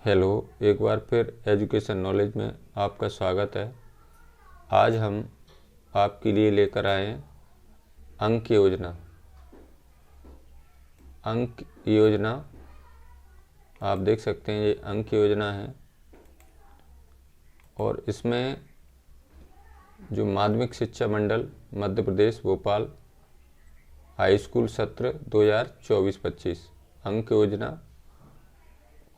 Hello, एक बार फिर education knowledge में आपका स्वागत है। आज हम आपके लिए लेकर आए हैं अंक योजना। अंक योजना आप देख सकते हैं, ये अंक योजना है और इसमें जो माध्यमिक शिक्षा मंडल मध्य प्रदेश भोपाल हाई स्कूल सत्र 2024-25 अंक योजना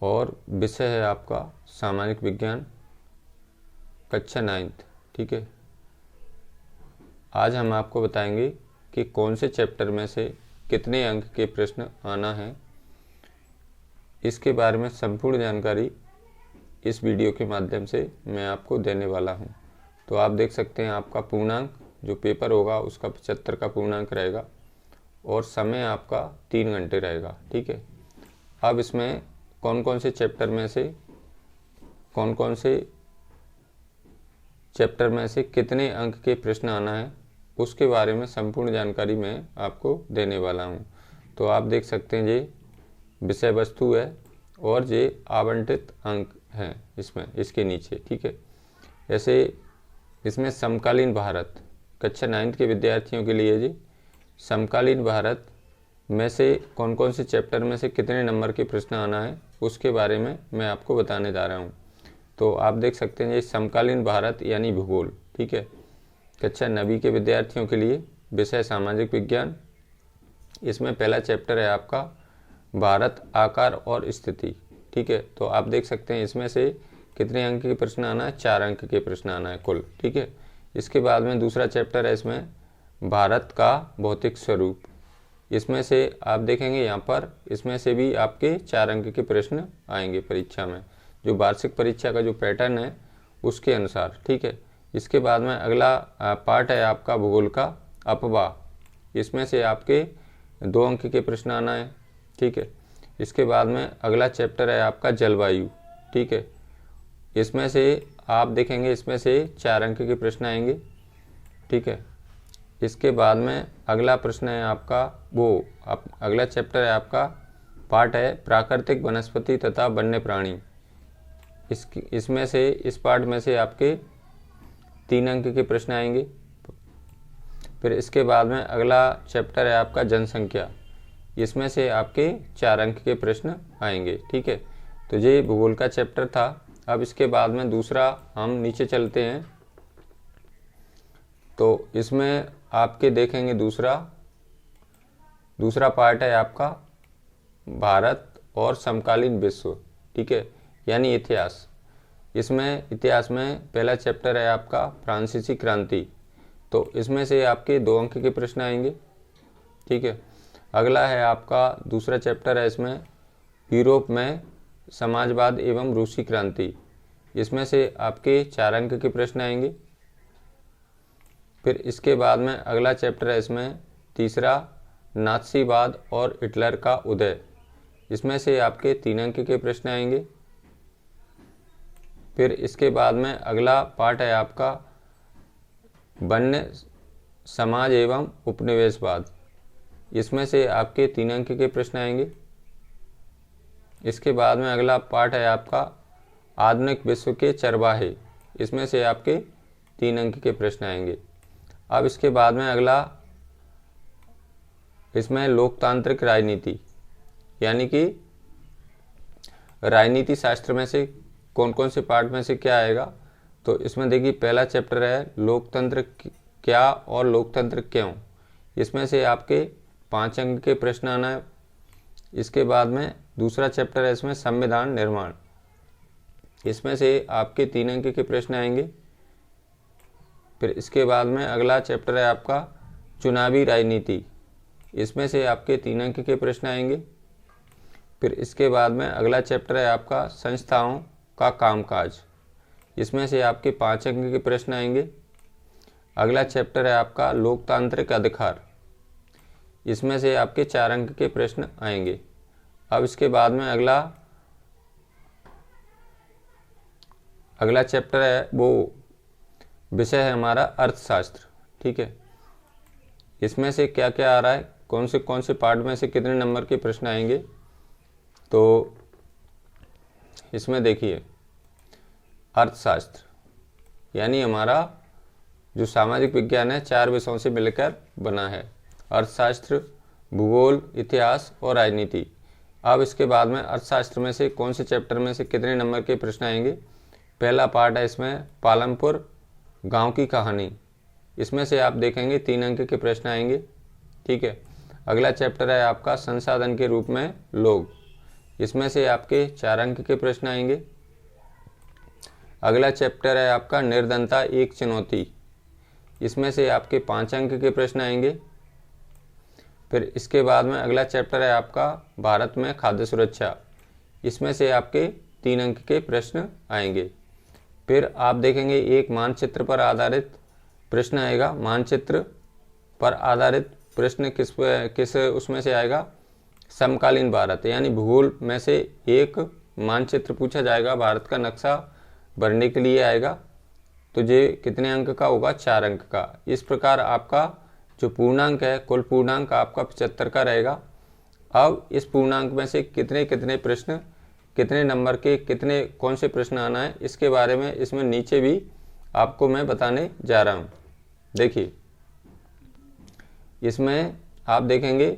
और विषय है आपका सामाजिक विज्ञान कक्षा 9th। ठीक है, आज हम आपको बताएंगे कि कौन से चैप्टर में से कितने अंक के प्रश्न आना है। इसके बारे में संपूर्ण जानकारी इस वीडियो के माध्यम से मैं आपको देने वाला हूं। तो आप देख सकते हैं, आपका पूर्णांक जो पेपर होगा उसका 75 का पूर्णांक रहेगा और समय आपका 3 घंटे रहेगा। ठीक है, अब इसमें कौन कौन से चैप्टर में से कितने अंक के प्रश्न आना है उसके बारे में संपूर्ण जानकारी मैं आपको देने वाला हूं। तो आप देख सकते हैं, ये विषय वस्तु है और ये आवंटित अंक हैं इसमें, इसके नीचे। ठीक है, ऐसे इसमें समकालीन भारत कक्षा 9th के विद्यार्थियों के लिए जी समकालीन भारत में से कौन कौन से चैप्टर में से कितने नंबर के प्रश्न आना है उसके बारे में मैं आपको बताने जा रहा हूँ। तो आप देख सकते हैं, ये समकालीन भारत यानी भूगोल। ठीक है, कक्षा 9वीं के विद्यार्थियों के लिए विषय सामाजिक विज्ञान। इसमें पहला चैप्टर है आपका भारत आकार और स्थिति। ठीक है, तो आप देख सकते हैं इसमें से कितने अंक के प्रश्न आना है, 4 अंक के प्रश्न आना है कुल। ठीक है, इसके बाद में दूसरा चैप्टर है इसमें भारत का भौतिक स्वरूप। इसमें से आप देखेंगे यहाँ पर, इसमें से भी आपके 4 अंक के प्रश्न आएंगे परीक्षा में, जो वार्षिक परीक्षा का जो पैटर्न है उसके अनुसार। ठीक है, इसके बाद में अगला पार्ट है आपका भूगोल का अपवाह। इसमें से आपके 2 अंक के प्रश्न आना है। ठीक है, इसके बाद में अगला चैप्टर है आपका जलवायु। ठीक है, इसमें से आप देखेंगे, इसमें से 4 अंक के प्रश्न आएंगे। ठीक है, इसके बाद में अगला प्रश्न है आपका अगला चैप्टर है आपका पार्ट है प्राकृतिक वनस्पति तथा वन्य प्राणी। इसमें से इस पार्ट में से आपके 3 अंक के प्रश्न आएंगे। फिर इसके बाद में अगला चैप्टर है आपका जनसंख्या। इसमें से आपके 4 अंक के प्रश्न आएंगे। ठीक है, तो ये भूगोल का चैप्टर था। अब इसके बाद में दूसरा हम नीचे चलते हैं, तो इसमें आपके देखेंगे दूसरा पार्ट है आपका भारत और समकालीन विश्व। ठीक है, यानी इतिहास। इसमें इतिहास में पहला चैप्टर है आपका फ्रांसीसी क्रांति। तो इसमें से आपके 2 अंक के प्रश्न आएंगे। ठीक है, अगला है आपका दूसरा चैप्टर है इसमें यूरोप में समाजवाद एवं रूसी क्रांति। इसमें से आपके 4 अंक के प्रश्न आएंगे। फिर इसके बाद में अगला चैप्टर है इसमें तीसरा नात्सीवाद और हिटलर का उदय। इसमें से आपके 3 अंक के प्रश्न आएंगे। फिर इसके बाद में अगला पार्ट है आपका वन्य समाज एवं उपनिवेशवाद। इसमें से आपके 3 अंक के प्रश्न आएंगे। इसके बाद में अगला पार्ट है आपका आधुनिक विश्व के चरवाहे। इसमें से आपके 3 अंक के प्रश्न आएंगे। अब इसके बाद में अगला इसमें लोकतांत्रिक राजनीति, यानी कि राजनीति शास्त्र में से कौन कौन से पार्ट में से क्या आएगा। तो इसमें देखिए, पहला चैप्टर है लोकतंत्र क्या और लोकतंत्र क्यों। इसमें से आपके 5 अंक के प्रश्न आना है। इसके बाद में दूसरा चैप्टर है इसमें संविधान निर्माण। इसमें से आपके 3 अंक के प्रश्न आएंगे। फिर इसके बाद में अगला चैप्टर है आपका चुनावी राजनीति। इसमें से आपके 3 अंक के प्रश्न आएंगे। फिर इसके बाद में अगला चैप्टर है आपका संस्थाओं का कामकाज। इसमें से आपके 5 अंक के प्रश्न आएंगे। अगला चैप्टर है आपका लोकतांत्रिक अधिकार। इसमें से आपके 4 अंक के प्रश्न आएंगे। अब इसके बाद में अगला चैप्टर है विषय है हमारा अर्थशास्त्र। ठीक है, इसमें से क्या क्या आ रहा है, कौन से पार्ट में से कितने नंबर के प्रश्न आएंगे। तो इसमें देखिए अर्थशास्त्र यानी हमारा जो सामाजिक विज्ञान है 4 विषयों से मिलकर बना है, अर्थशास्त्र, भूगोल, इतिहास और राजनीति। अब इसके बाद में अर्थशास्त्र में से कौन से चैप्टर में से कितने नंबर के प्रश्न आएंगे। पहला पार्ट है इसमें पालमपुर गांव की कहानी, इसमें से आप देखेंगे 3 अंक के प्रश्न आएंगे, ठीक है। अगला चैप्टर है आपका संसाधन के रूप में लोग, इसमें से आपके 4 अंक के प्रश्न आएंगे। अगला चैप्टर है आपका निर्धनता एक चुनौती, इसमें से आपके 5 अंक के प्रश्न आएंगे। फिर इसके बाद में अगला चैप्टर है आपका भारत में खाद्य सुरक्षा, इसमें से आपके 3 अंक के प्रश्न आएंगे। फिर आप देखेंगे एक मानचित्र पर आधारित प्रश्न आएगा, मानचित्र पर आधारित प्रश्न किस उसमें से आएगा, समकालीन भारत यानी भूगोल में से एक मानचित्र पूछा जाएगा, भारत का नक्शा भरने के लिए आएगा। तो ये कितने अंक का होगा, 4 अंक का। इस प्रकार आपका जो पूर्णांक है, कुल पूर्णांक आपका 75 का रहेगा। अब इस पूर्णांक में से कितने कितने प्रश्न, कितने नंबर के, कितने कौन से प्रश्न आना है, इसके बारे में इसमें नीचे भी आपको मैं बताने जा रहा हूँ। देखिए इसमें आप देखेंगे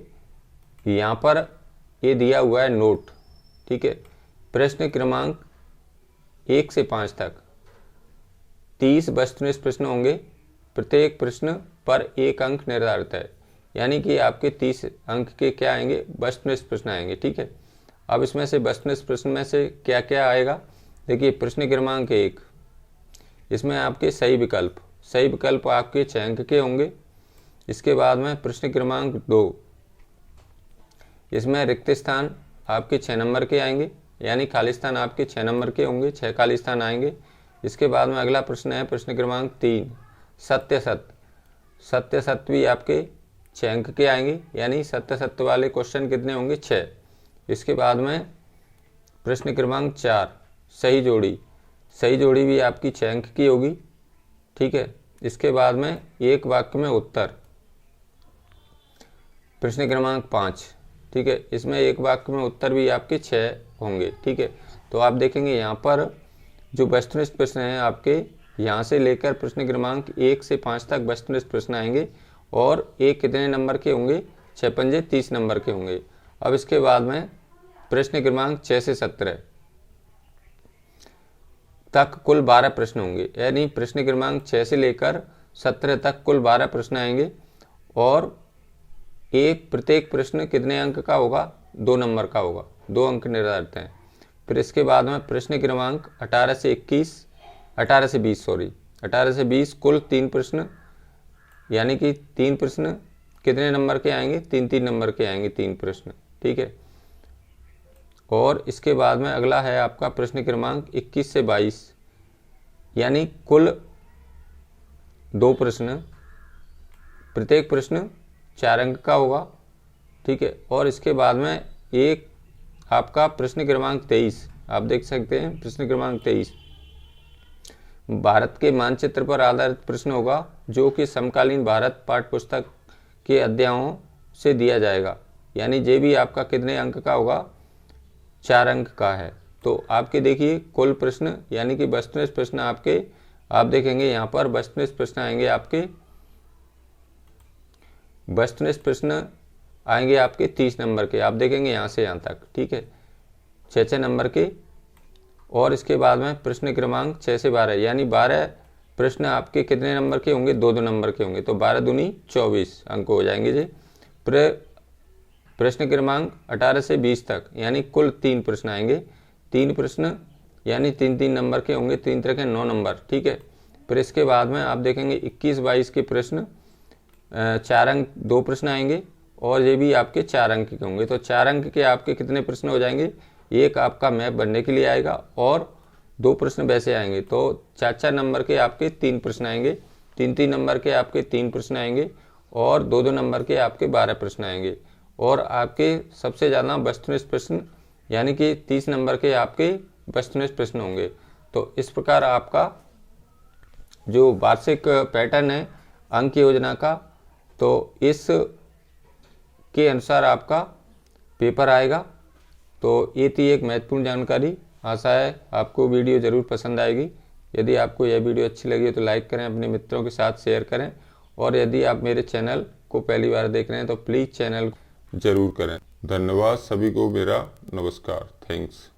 यहाँ पर ये दिया हुआ है नोट, ठीक है। प्रश्न क्रमांक 1 से 5 तक 30 वस्तुनिष्ठ प्रश्न होंगे, प्रत्येक प्रश्न पर 1 अंक निर्धारित है, यानी कि आपके 30 अंक के क्या आएंगे, वस्तुनिष्ठ प्रश्न आएंगे, ठीक है। अब इसमें से वस्तुनिष्ठ प्रश्न में से क्या क्या आएगा, देखिए प्रश्न क्रमांक 1, इसमें आपके सही विकल्प आपके 6 अंक के होंगे। इसके बाद में प्रश्न क्रमांक 2, इसमें रिक्त स्थान आपके 6 नंबर के आएंगे, यानी खाली स्थान आपके 6 नंबर के होंगे, 6 खाली स्थान आएंगे। इसके बाद में अगला प्रश्न है प्रश्न क्रमांक 3, सत्य सत्य भी आपके 6 अंक के आएंगे, यानी सत्य वाले क्वेश्चन कितने होंगे, 6। इसके बाद में प्रश्न क्रमांक 4, सही जोड़ी भी आपकी 6 अंक की होगी, ठीक है। इसके बाद में एक वाक्य में उत्तर, प्रश्न क्रमांक 5, ठीक है, इसमें एक वाक्य में उत्तर भी आपके 6 होंगे, ठीक है। तो आप देखेंगे यहाँ पर जो वस्तुनिष्ठ प्रश्न हैं आपके यहाँ से लेकर प्रश्न क्रमांक 1 से 5 तक वस्तुनिष्ठ प्रश्न आएंगे, और एक कितने नंबर के होंगे, 6 पंजे 30 नंबर के होंगे। अब इसके बाद में प्रश्न क्रमांक 6 से 17 तक कुल 12 प्रश्न होंगे, यानी प्रश्न क्रमांक 6 से लेकर 17 तक कुल 12 प्रश्न आएंगे, और प्रत्येक प्रश्न कितने अंक का होगा, 2 नंबर का होगा, 2 अंक निर्धारित हैं। फिर इसके बाद में प्रश्न क्रमांक 18 से 20 कुल 3 प्रश्न, यानी कि 3 प्रश्न कितने नंबर के आएंगे, 3 नंबर के आएंगे 3 प्रश्न, ठीक है। और इसके बाद में अगला है आपका प्रश्न क्रमांक 21 से 22, यानी कुल 2 प्रश्न, प्रत्येक प्रश्न 4 अंक का होगा, ठीक है। और इसके बाद में एक आपका प्रश्न क्रमांक 23, आप देख सकते हैं प्रश्न क्रमांक 23 भारत के मानचित्र पर आधारित प्रश्न होगा, जो कि समकालीन भारत पाठ्य पुस्तक के अध्यायों से दिया जाएगा, यानी ये भी आपका कितने अंक का होगा, 4 अंक का है। तो आपके देखिए कुल प्रश्न, यानी कि वस्तुनिष्ठ प्रश्न आपके, आप देखेंगे यहाँ पर वस्तुनिष्ठ प्रश्न आएंगे आपके, वस्तुनिष्ठ प्रश्न आएंगे आपके 30 नंबर के, आप देखेंगे यहाँ से यहाँ तक, ठीक है, 6 नंबर के। और इसके बाद में प्रश्न क्रमांक 6 से 12, यानी 12 प्रश्न आपके कितने नंबर के होंगे, 2 नंबर के होंगे, तो 12 दूनी 24 अंक हो जाएंगे जी। प्रश्न क्रमांक 18 से 20 तक, यानी कुल 3 प्रश्न आएंगे, 3 प्रश्न यानी 3 नंबर के होंगे, 3 तरह के 9 नंबर, ठीक है। फिर इसके बाद में आप देखेंगे 21-22 के प्रश्न 4 अंक 2 प्रश्न आएंगे, और ये भी आपके 4 अंक के होंगे। तो 4 अंक के आपके कितने प्रश्न हो जाएंगे, एक आपका मैप बनने के लिए आएगा, और 2 प्रश्न वैसे आएंगे, तो 4 नंबर के आपके 3 प्रश्न आएंगे, 3 नंबर के आपके 3 प्रश्न आएंगे, और 2 नंबर के आपके 12 प्रश्न आएंगे। और आपके सबसे ज़्यादा वस्तुनिष्ठ प्रश्न, यानी कि 30 नंबर के आपके वस्तुनिष्ठ प्रश्न होंगे। तो इस प्रकार आपका जो वार्षिक पैटर्न है अंक योजना का, तो इस के अनुसार आपका पेपर आएगा। तो ये थी एक महत्वपूर्ण जानकारी। आशा है आपको वीडियो ज़रूर पसंद आएगी। यदि आपको यह वीडियो अच्छी लगी तो लाइक करें, अपने मित्रों के साथ शेयर करें, और यदि आप मेरे चैनल को पहली बार देख रहे हैं तो प्लीज़ चैनल ज़रूर करें। धन्यवाद सभी को, मेरा नमस्कार, थैंक्स।